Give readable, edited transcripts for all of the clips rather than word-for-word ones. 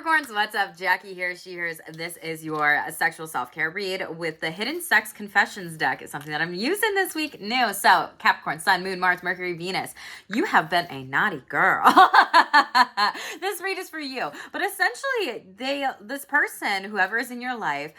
Capricorns, what's up? Jackie here, she here's. This is your sexual self-care read with the Hidden Sex Confessions deck. It's something that I'm using this week new. So Capricorn, Sun, Moon, Mars, Mercury, Venus. You have been a naughty girl. This read is for you. But essentially, this person, whoever is in your life,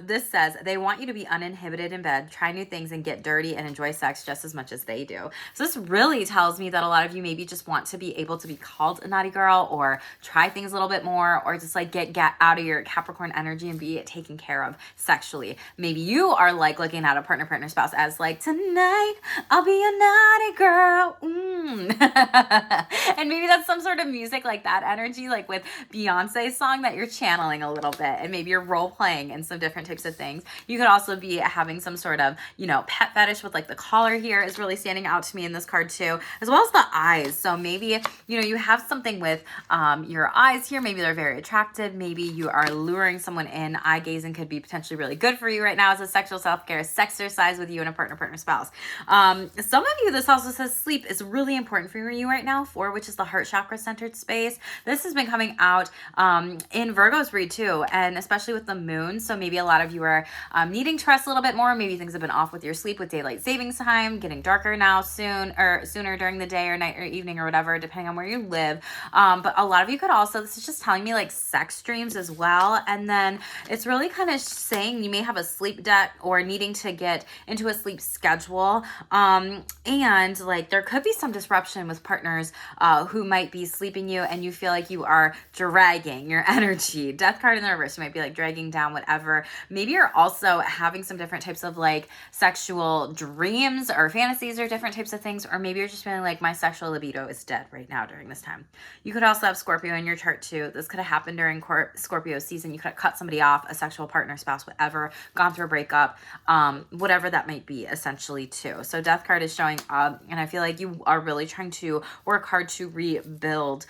this says they want you to be uninhibited in bed, try new things, and get dirty and enjoy sex just as much as they do. So this really tells me that a lot of you maybe just want to be able to be called a naughty girl, or try things a little bit more, or just like get out of your Capricorn energy and be taken care of sexually. Maybe you are like looking at a partner, spouse as like, tonight I'll be a naughty girl. And maybe that's some sort of music like that energy, like with Beyonce's song that you're channeling a little bit, and maybe you're role playing in some different types of things. You could also be having some sort of, pet fetish with like the collar here is really standing out to me in this card too, as well as the eyes. So maybe, you have something with your eyes here. Maybe they're very attractive. Maybe you are luring someone in. Eye gazing could be potentially really good for you right now as a sexual self-care exercise with you and a partner, spouse. Some of you, this also says sleep is really important for you right now, which is the heart chakra centered space. This has been coming out in Virgo's read too, and especially with the moon. So maybe a lot of you are needing to rest a little bit more. Maybe things have been off with your sleep with daylight savings time, getting darker now sooner during the day or night or evening or whatever, depending on where you live. But a lot of you could also, this is just telling me like sex dreams as well. And then it's really kind of saying you may have a sleep debt or needing to get into a sleep schedule. And like there could be some disruption with partners who might be sleeping you, and you feel like you are dragging your energy. Death card in the reverse, you might be like dragging down whatever. Maybe you're also having some different types of like sexual dreams or fantasies or different types of things, or maybe you're just feeling like my sexual libido is dead right now during this time. You could also have Scorpio in your chart too. This could have happened during Scorpio season. You could have cut somebody off, a sexual partner, spouse, whatever, gone through a breakup, whatever that might be essentially too. So death card is showing up, and I feel like you are really trying to work hard to rebuild,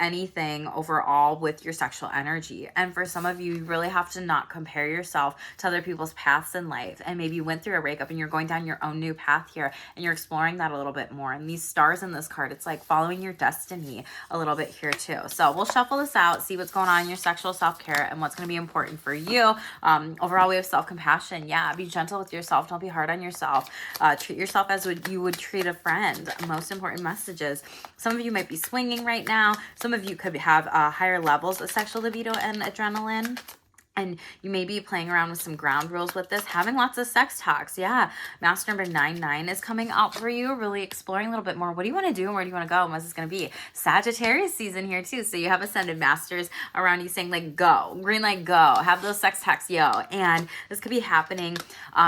anything overall with your sexual energy. And for some of you, you really have to not compare yourself to other people's paths in life. And maybe you went through a breakup and you're going down your own new path here, and you're exploring that a little bit more. And these stars in this card, it's like following your destiny a little bit here too. So we'll shuffle this out, see what's going on in your sexual self-care and what's going to be important for you. Overall, we have self-compassion. Yeah, be gentle with yourself. Don't be hard on yourself. Treat yourself as you would treat a friend. Most important messages. Some of you might be swinging right now. Some of you could have higher levels of sexual libido and adrenaline. And you may be playing around with some ground rules with this, having lots of sex talks. Yeah, master number 99 is coming out for you, really exploring a little bit more. What do you want to do and where do you want to go and what's this going to be? Sagittarius season here too. So you have ascended masters around you saying like, go, green light, go, have those sex talks, yo. And this could be happening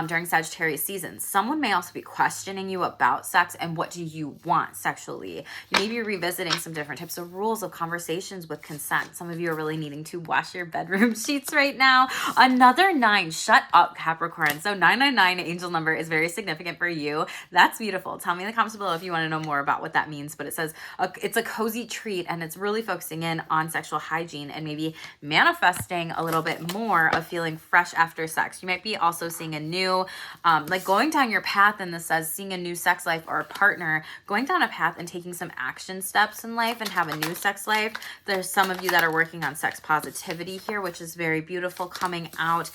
during Sagittarius season. Someone may also be questioning you about sex and what do you want sexually. You may be revisiting some different types of rules of conversations with consent. Some of you are really needing to wash your bedroom sheets right now. Another 9. Shut up, Capricorn. So 999 angel number is very significant for you. That's beautiful. Tell me in the comments below if you want to know more about what that means. But it says it's a cozy treat, and it's really focusing in on sexual hygiene and maybe manifesting a little bit more of feeling fresh after sex. You might be also seeing a new, like going down your path, and this says seeing a new sex life or a partner, going down a path and taking some action steps in life and have a new sex life. There's some of you that are working on sex positivity here, which is very beautiful coming out,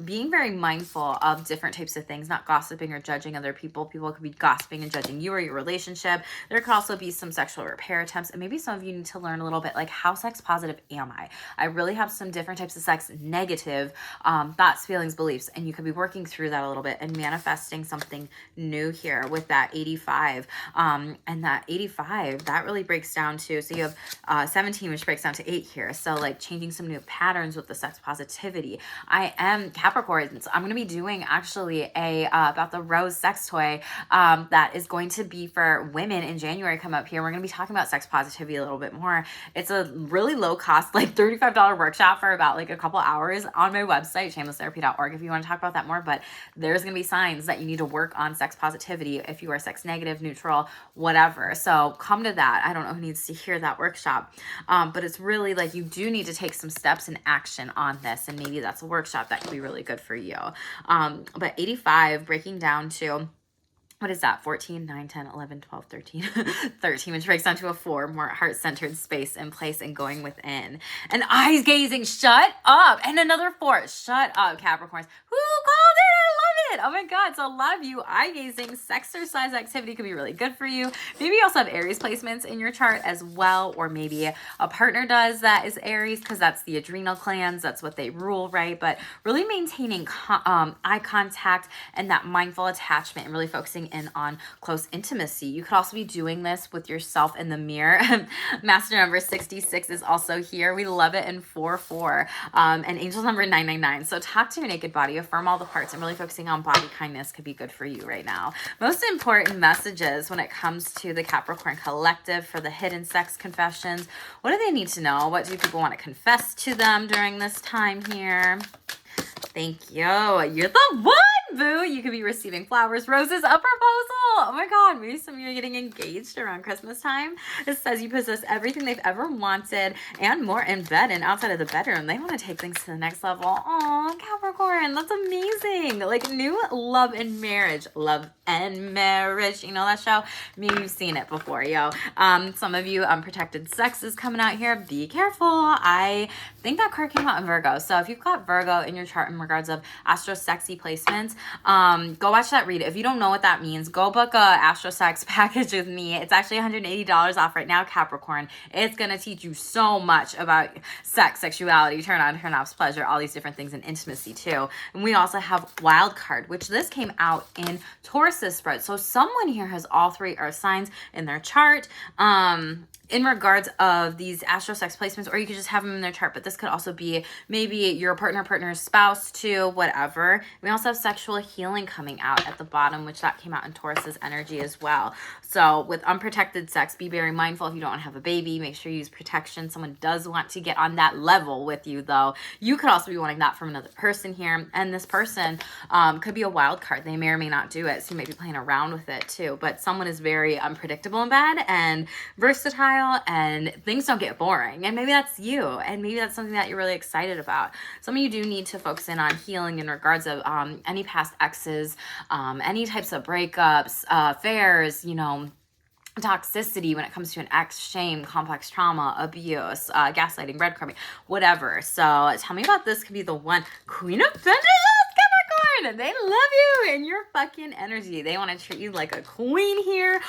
being very mindful of different types of things, not gossiping or judging other people. People could be gossiping and judging you or your relationship. There could also be some sexual repair attempts, and maybe some of you need to learn a little bit like, how sex positive am I? I really have some different types of sex negative thoughts, feelings, beliefs, and you could be working through that a little bit and manifesting something new here with that 85. And that 85, that really breaks down to, so you have 17, which breaks down to 8 here. So like changing some new patterns with the sex positivity. I am Capricorn, so I'm going to be doing actually about the rose sex toy that is going to be for women in January come up here. We're going to be talking about sex positivity a little bit more. It's a really low cost, like $35 workshop for about like a couple hours on my website, shamelesstherapy.org, if you want to talk about that more. But there's going to be signs that you need to work on sex positivity if you are sex negative, neutral, whatever. So come to that. I don't know who needs to hear that workshop, but it's really like you do need to take some steps in action on this, and maybe that's a workshop that could be really good for you. But 85 breaking down to what is that? 14, 9, 10, 11, 12, 13, 13, which breaks down to a 4, more heart-centered space and place and going within. And eyes gazing, shut up. And another 4, shut up, Capricorns. Who called it? I love it. Oh my God. So a lot of you, eye gazing, sexercise activity could be really good for you. Maybe you also have Aries placements in your chart as well, or maybe a partner does that is Aries, because that's the adrenal glands. That's what they rule, right? But really maintaining eye contact and that mindful attachment and really focusing in on close intimacy. You could also be doing this with yourself in the mirror. Master number 66 is also here. We love it in 4-4. And angel number 999. So talk to your naked body, affirm all the parts, and really focusing on body kindness could be good for you right now. Most important messages when it comes to the Capricorn collective for the hidden sex confessions. What do they need to know? What do people want to confess to them during this time here? Thank you. You're the one, boo. You could be receiving flowers, roses, a proposal. Oh my God. Maybe some of you are getting engaged around Christmas time. It says you possess everything they've ever wanted and more in bed and outside of the bedroom. They want to take things to the next level. Aw, Capricorn. That's amazing. Like new love and marriage. Love and marriage. You know that show? Maybe you've seen it before, yo. Some of you, unprotected sex is coming out here. Be careful. I think that card came out in Virgo. So if you've got Virgo in your chart in regards of astro sexy placements, go watch that read. If you don't know what that means, go book a astro sex package with me. It's actually $180 off right now, Capricorn. It's going to teach you so much about sex, sexuality, turn on, turn offs, pleasure, all these different things, and intimacy too. And we also have wild card, which this came out in Taurus's spread. So someone here has all 3 earth signs in their chart. In regards of these astro sex placements, or you could just have them in their chart, but this could also be maybe your partner's spouse too, whatever. We also have sexual healing coming out at the bottom, which that came out in Taurus's energy as well. So with unprotected sex, be very mindful if you don't want to have a baby. Make sure you use protection. Someone does want to get on that level with you though. You could also be wanting that from another person here, and this person could be a wild card. They may or may not do it, so you may be playing around with it too. But someone is very unpredictable in bed and versatile, and things don't get boring, and maybe that's you, and maybe that's something that you're really excited about. Some of you do need to focus in on healing in regards of any past exes, any types of breakups, affairs, you know, toxicity when it comes to an ex, shame, complex trauma, abuse, gaslighting, breadcrumbing, whatever. So tell me about this. Could be the one. Queen of Pentacles, Capricorn. They love you and your fucking energy. They want to treat you like a queen here.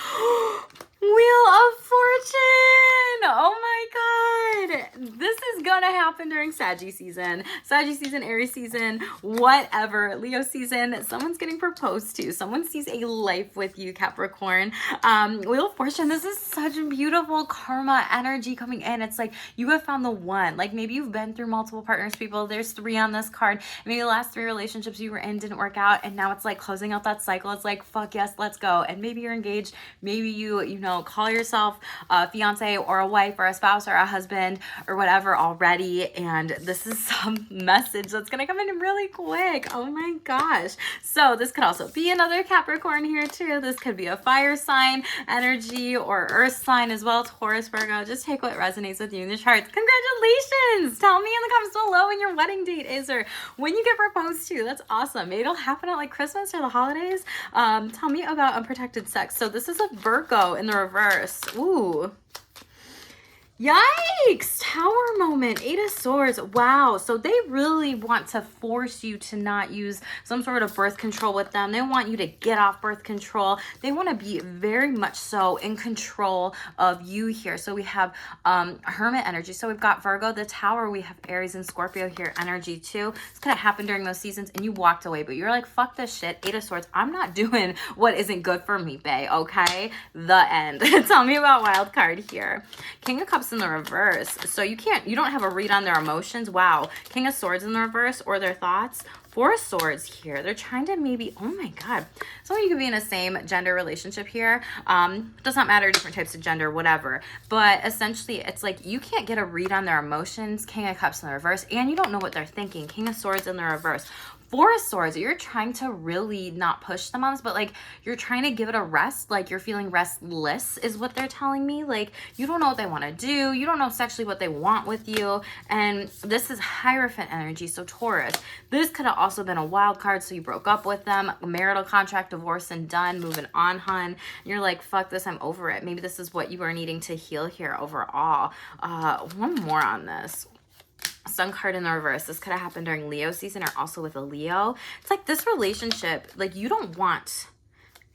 Wheel of Fortune. Oh my God. This is going to happen during Saggy season, Aries season, whatever, Leo season. Someone's getting proposed to. Someone sees a life with you, Capricorn. Wheel of Fortune. This is such beautiful karma energy coming in. It's like you have found the one. Like maybe you've been through multiple partners, people. There's 3 on this card. Maybe the last 3 relationships you were in didn't work out, and now it's like closing out that cycle. It's like, fuck yes, let's go. And maybe you're engaged. Maybe you know, call yourself a fiance or a wife or a spouse or a husband or whatever already, and this is some message that's gonna come in really quick. Oh my gosh. So this could also be another Capricorn here too. This could be a fire sign energy or earth sign as well, Taurus, Virgo. Just take what resonates with you in the charts. Congratulations. Tell me in the comments below when your wedding date is or when you get proposed to. That's awesome. Maybe it'll happen at like Christmas or the holidays. Tell me about unprotected sex. So this is a Virgo in the reverse. Ooh. Yikes! Tower moment, 8 of Swords. Wow. So they really want to force you to not use some sort of birth control with them. They want you to get off birth control. They want to be very much so in control of you here. So we have Hermit energy. So we've got Virgo, the Tower. We have Aries and Scorpio here energy too. This could have happened during those seasons and you walked away, but you're like, fuck this shit. 8 of Swords. I'm not doing what isn't good for me, bae. Okay? The end. Tell me about wild card here. King of Cups in the reverse. So you don't have a read on their emotions. Wow. King of Swords in the reverse or their thoughts. 4 of Swords here. They're trying to maybe, oh my God. Some of you could be in a same gender relationship here. Does not matter, different types of gender, whatever. But essentially, it's like you can't get a read on their emotions. King of Cups in the reverse. And you don't know what they're thinking. King of Swords in the reverse. Four of Swords, you're trying to really not push them on this, but like you're trying to give it a rest. Like you're feeling restless is what they're telling me. Like you don't know what they want to do. You don't know sexually what they want with you. And this is Hierophant energy. So Taurus, this could have also been a wild card. So you broke up with them, a marital contract, divorce and done, moving on, hun. And you're like, fuck this, I'm over it. Maybe this is what you are needing to heal here overall. One more on this. Sun card in the reverse. This could have happened during Leo season or also with a Leo. It's like this relationship, like you don't want.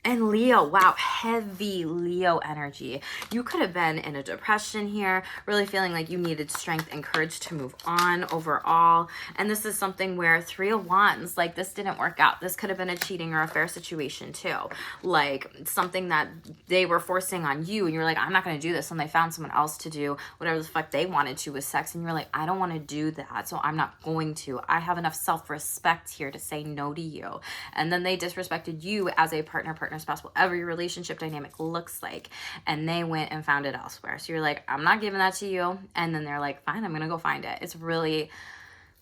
And Leo, wow, heavy Leo energy. You could have been in a depression here, really feeling like you needed strength and courage to move on overall. And this is something where 3 of Wands, like this didn't work out. This could have been a cheating or affair situation too. Like something that they were forcing on you and you're like, I'm not going to do this. And they found someone else to do whatever the fuck they wanted to with sex. And you're like, I don't want to do that. So I'm not going to. I have enough self-respect here to say no to you. And then they disrespected you as a partner, spouse, whatever your relationship dynamic looks like, and they went and found it elsewhere. So you're like, I'm not giving that to you, and then they're like, fine, I'm gonna go find it. It's really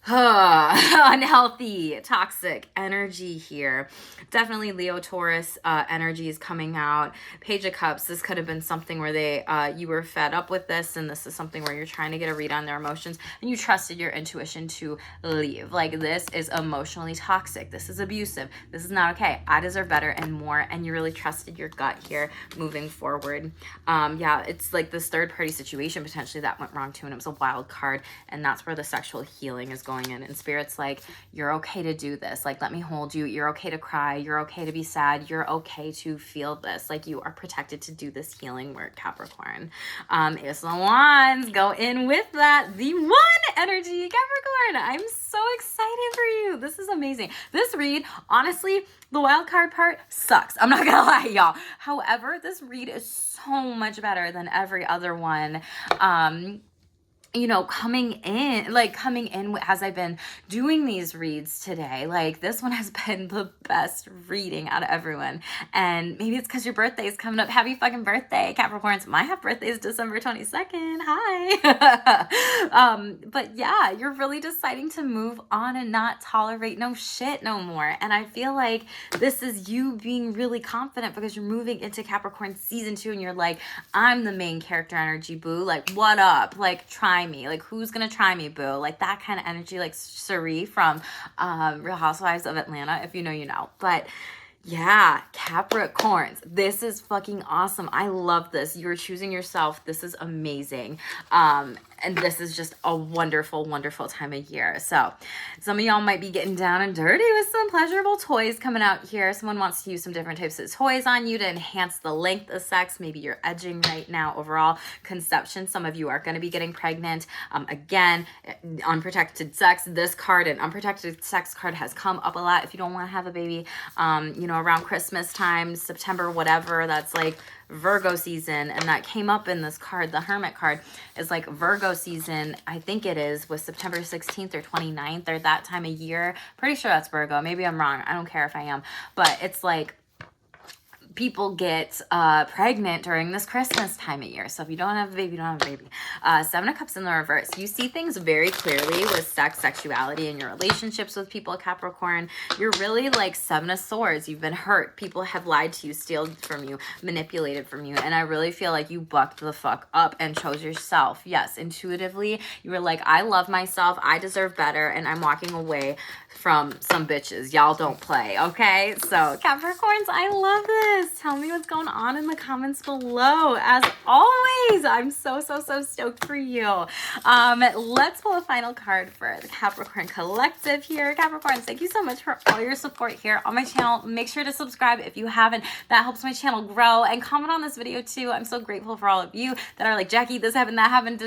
unhealthy, toxic energy here. Definitely Leo Taurus energy is coming out. Page of Cups, this could have been something where they you were fed up with this, and this is something where you're trying to get a read on their emotions and you trusted your intuition to leave. Like this is emotionally toxic, this is abusive, this is not okay, I deserve better and more, and you really trusted your gut here moving forward. Yeah, it's like this third party situation potentially that went wrong too, and it was a wild card, and that's where the sexual healing is going in. And Spirit's like, you're okay to do this. Like, let me hold you. You're okay to cry. You're okay to be sad. You're okay to feel this. Like, you are protected to do this healing work, Capricorn. Ace of Wands, go in with that. The one energy, Capricorn. I'm so excited for you. This is amazing. This read, honestly, the wild card part sucks. I'm not gonna lie, y'all. However, this read is so much better than every other one. You know, coming in as I've been doing these reads today, like this one has been the best reading out of everyone. And maybe it's because your birthday is coming up. Happy fucking birthday, Capricorns. My half birthday is December 22nd. Hi. But yeah, you're really deciding to move on and not tolerate no shit no more. And I feel like this is you being really confident because you're moving into Capricorn season 2 and you're like, I'm the main character energy, boo. Like, what up? Like, try me. Like, who's gonna try me, boo? Like that kind of energy, like Suri from Real Housewives of Atlanta. If you know, you know. But yeah, Capricorns, this is fucking awesome. I love this. You're choosing yourself. This is amazing. And this is just a wonderful, wonderful time of year. So some of y'all might be getting down and dirty with some pleasurable toys coming out here. Someone wants to use some different types of toys on you to enhance the length of sex. Maybe you're edging right now overall conception. Some of you are going to be getting pregnant. Again, unprotected sex. This card, an unprotected sex card, has come up a lot. If you don't want to have a baby, you know, around Christmas time, September, whatever, that's like Virgo season, and that came up in this card. The Hermit card is like Virgo season, I think it is, was September 16th or 29th or that time of year. Pretty sure that's Virgo. Maybe I'm wrong. I don't care if I am. But it's like people get pregnant during this Christmas time of year. So if you don't have a baby, you don't have a baby. 7 of Cups in the reverse. You see things very clearly with sex, sexuality, and your relationships with people, Capricorn. You're really like 7 of Swords. You've been hurt. People have lied to you, stolen from you, manipulated from you. And I really feel like you bucked the fuck up and chose yourself. Yes, intuitively, you were like, I love myself. I deserve better. And I'm walking away from some bitches. Y'all don't play, okay? So Capricorns, I love this. Tell me what's going on in the comments below. As always, I'm so stoked for you. Let's pull a final card for the Capricorn Collective here. Capricorns, thank you so much for all your support here on my channel. Make sure to subscribe if you haven't. That helps my channel grow. And comment on this video too. I'm so grateful for all of you that are like, Jackie, this happened, that happened,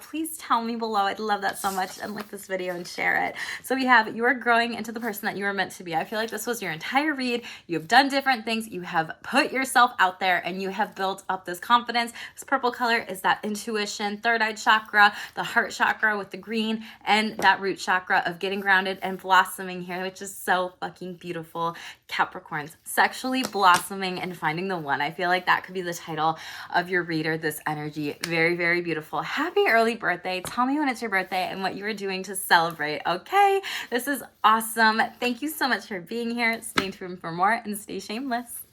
Please tell me below. I'd love that so much. And like this video and share it. So we have, you are growing into the person that you are meant to be. I feel like this was your entire read. You have done different things. You have have put yourself out there and you have built up this confidence. This purple color is that intuition, third eye chakra, the heart chakra with the green, and that root chakra of getting grounded and blossoming here, which is so fucking beautiful. Capricorns, sexually blossoming and finding the one. I feel like that could be the title of your reader, this energy. Very, very beautiful. Happy early birthday. Tell me when it's your birthday and what you are doing to celebrate, okay? This is awesome. Thank you so much for being here. Stay tuned for more and stay shameless.